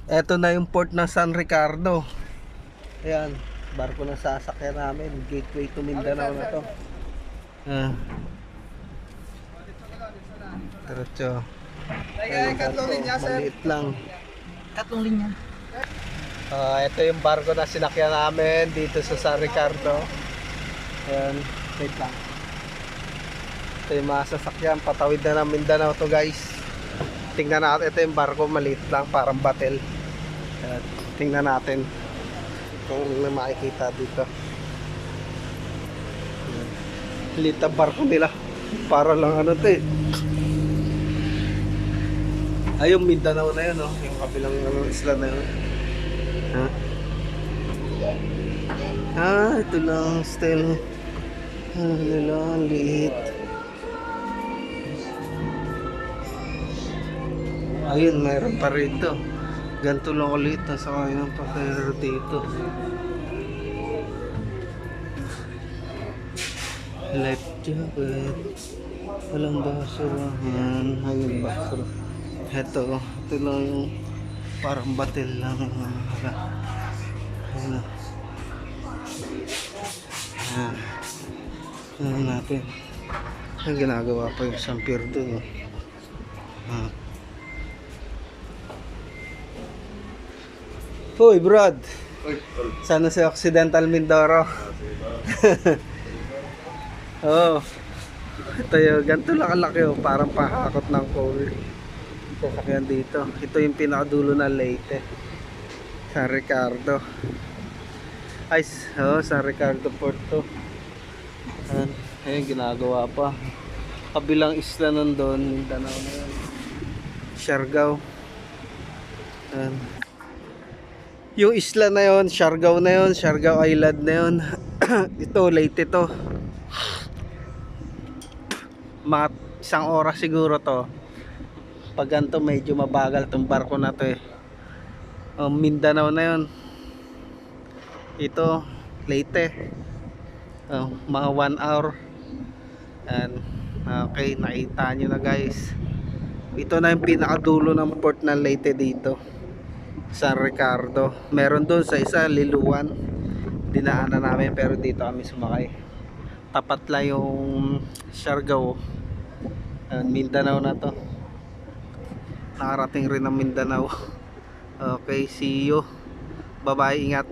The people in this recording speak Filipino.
Eto na yung port ng San Ricardo. Ayan, barko na sasakyan namin. Gateway to Mindanao na to. Diretso. Ayan, Katlong linya, sir. maliit lang. Katlong linya. Ito yung barko na sinakyan namin dito sa San Ricardo. Ayan, wait lang. Ito yung mga sasakyan, patawid na ng Mindanao to guys. Tingnan natin, ito yung barko, maliit lang, parang batel. Ayan, tingnan natin kung may makikita dito. Ayan, liit ang barko nila, para lang ano to eh. Ay, yung Mindanao na yun, oh. Yung kabilang isla na yun. Ito lang still. Nila, ang liit. Ayun, mayroon pa rito. Ganito lang ulit. Nasa kayo ng pasahero dito. Life jacket. Walang basurahan. Ayun, basura. Ito lang yung parang batil lang. Ayun. Ano natin? Ang ginagawa pa yung sampir doon. Hoy, Brad. Sana sa Occidental Mindoro. Oh. Ito yung ganito lang kalaki, oh, parang pahakot ng coal. Sasakyan dito. Ito yung pinakadulo ng Leyte. San Ricardo. Ay, San Ricardo Port to. Ayun, ginagawa pa. Kabilang isla nandun, Mindanao na yun. Siargao. Yung isla na yun, Siargao na yun, Siargao Island na yun. Ito, Leyte to. Mga isang oras siguro to. Pag ganito medyo mabagal tong barko na to eh. Mindanao na yun. Ito, Leyte. Mga 1 hour. And, okay, nakita nyo na guys. Ito na yung pinakadulo ng port ng Leyte dito, San Ricardo. Meron doon sa isa, Liluan, dinaanan namin, pero dito kami sumakay. Tapat lang yung Siargao. Mindanao na to. Nakarating rin ng Mindanao. Okay, see you. Bye bye, ingat.